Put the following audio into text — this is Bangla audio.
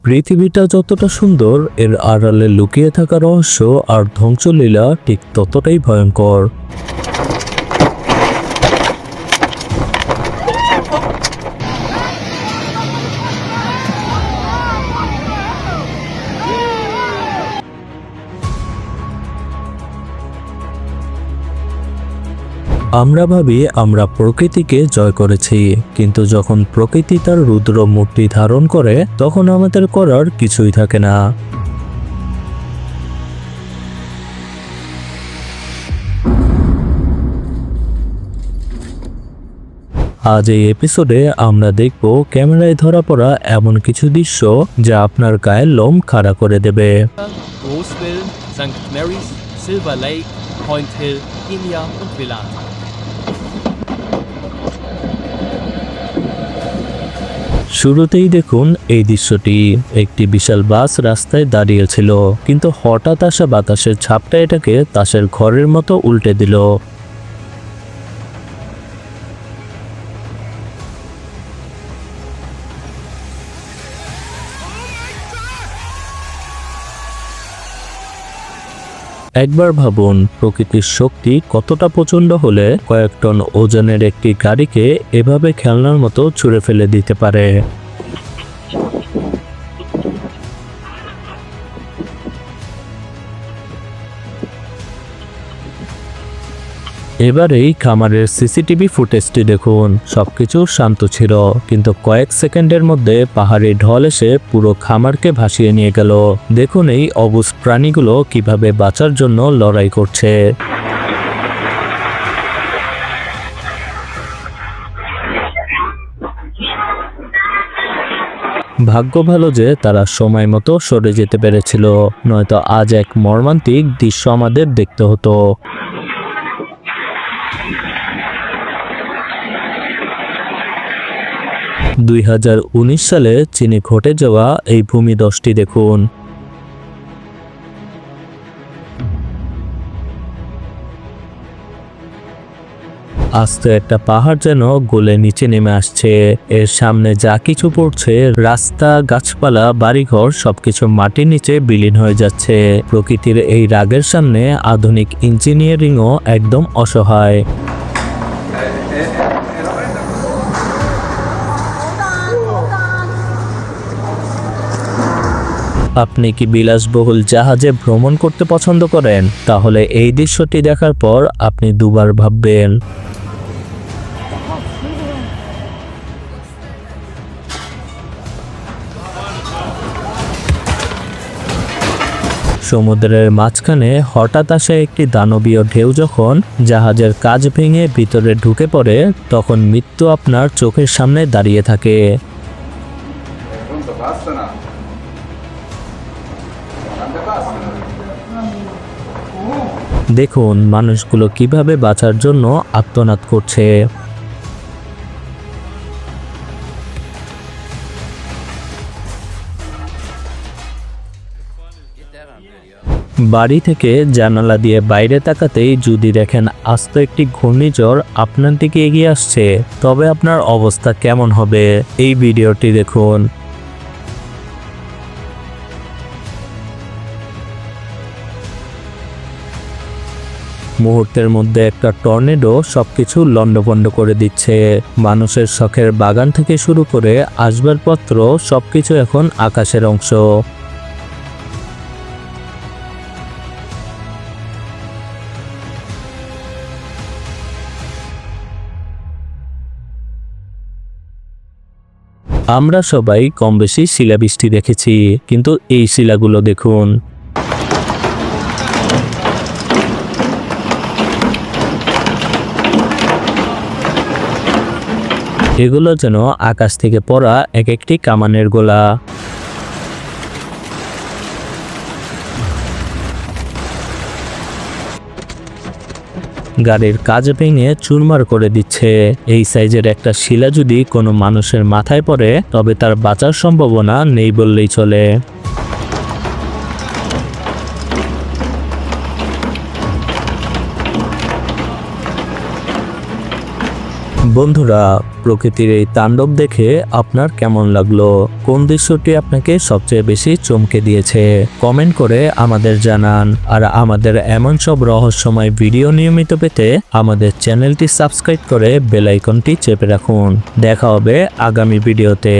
পৃথিবীটা যতটা সুন্দর, এর আড়ালে লুকিয়ে থাকা রহস্য আর ধ্বংসলীলা ঠিক ততটাই ভয়ঙ্কর। আমরা ভাবি আমরা প্রকৃতিকে জয় করেছি, কিন্তু যখন প্রকৃতি তার রুদ্র মূর্তি ধারণ করে তখন আমাদের করার কিছুই থাকে না। আজ এই এপিসোডে আমরা দেখব ক্যামেরায় ধরা পড়া এমন কিছু দৃশ্য যা আপনার গায়ের লোম খাড়া করে দেবে। Roseville, St. Mary's, Silver Lake, Point Hill, Kenia und Villan. শুরুতেই দেখুন এই দৃশ্যটি। একটি বিশাল বাস রাস্তায় দাঁড়িয়েছিল, কিন্তু হঠাৎ আসা বাতাসের ঝাপটা এটাকে তাসের ঘরের মতো উল্টে দিল। একবার ভাবুন, প্রকৃতির শক্তি কতটা প্রচণ্ড হলে কয়েক টন ওজনের একটি গাড়িকে এভাবে খেলনার মতো ছুঁড়ে ফেলে দিতে পারে। এবার এই খামারের সিসিটিভি ফুটেজটি দেখুন। সবকিছু শান্ত ছিল, কিন্তু কয়েক সেকেন্ডের মধ্যে পাহাড়ি ঢল এসে পুরো খামারকে ভাসিয়ে নিয়ে গেল। দেখুন এই অবুঝ প্রাণীগুলো কিভাবে বাঁচার জন্য লড়াই করছে। ভাগ্য ভালো যে তারা সময় মতো সরে যেতে পেরেছিল, নয়তো আজ এক মর্মান্তিক দৃশ্য আমাদের দেখতে হতো। 2019 সালে চীনে ঘটে যাওয়া এই ভূমিধসটি দেখুন। আস্তে একটা পাহাড় যেন গলে নিচে নেমে আসছে। এর সামনে যা কিছু পড়ছে, রাস্তা, গাছপালা, বাড়িঘর সবকিছু মাটির নিচে বিলীন হয়ে যাচ্ছে। প্রকৃতির এই রাগের সামনে আধুনিক ইঞ্জিনিয়ারিংও একদম অসহায়। আপনি কি বিলাসবহুল জাহাজে ভ্রমণ করতে পছন্দ করেন? তাহলে এই দৃশ্যটি দেখার পর আপনি দুবার ভাববেন। সমুদ্রের মাঝখানে হঠাৎ আসা একটি দানবীয় ঢেউ যখন জাহাজের কাচ ভেঙে ভিতরে ঢুকে পড়ে, তখন মৃত্যু আপনার চোখের সামনে দাঁড়িয়ে থাকে। দেখুন মানুষগুলো কিভাবে বাঁচার জন্য আর্তনাদ করছে। বাড়ি থেকে জানালা দিয়ে বাইরে তাকাতেই যদি দেখেন আস্ত একটি ঘূর্ণিঝড় আপনার দিকে এগিয়ে আসছে, তবে আপনার অবস্থা কেমন হবে? এই ভিডিওটি দেখুন। মুহূর্তের মধ্যে একটা টর্নেডো সবকিছু লন্ডভন্ড করে দিচ্ছে। মানুষের শখের বাগান থেকে শুরু করে আসবাবপত্র সবকিছু এখন আকাশের অংশ। আমরা সবাই কম বেশি শিলাবৃষ্টি দেখেছি, কিন্তু এই শিলাগুলো দেখুন। এগুলো যেন আকাশ থেকে পড়া এক একটি কামানের গোলা। গাড়ির কাচ ভেঙে চুরমার করে দিচ্ছে। এই সাইজের একটা শিলা যদি কোনো মানুষের মাথায় পড়ে, তবে তার বাঁচার সম্ভাবনা নেই বললেই চলে। বন্ধুরা, প্রকৃতির এই তাণ্ডব দেখে আপনার কেমন লাগলো? কোন দৃশ্যটি আপনাকে সবচেয়ে বেশি চমকে দিয়েছে? কমেন্ট করে আমাদের জানান। আর আমাদের এমন সব রহস্যময় ভিডিও নিয়মিত পেতে আমাদের চ্যানেলটি সাবস্ক্রাইব করে বেল আইকনটি চেপে রাখুন। দেখা হবে আগামী ভিডিওতে।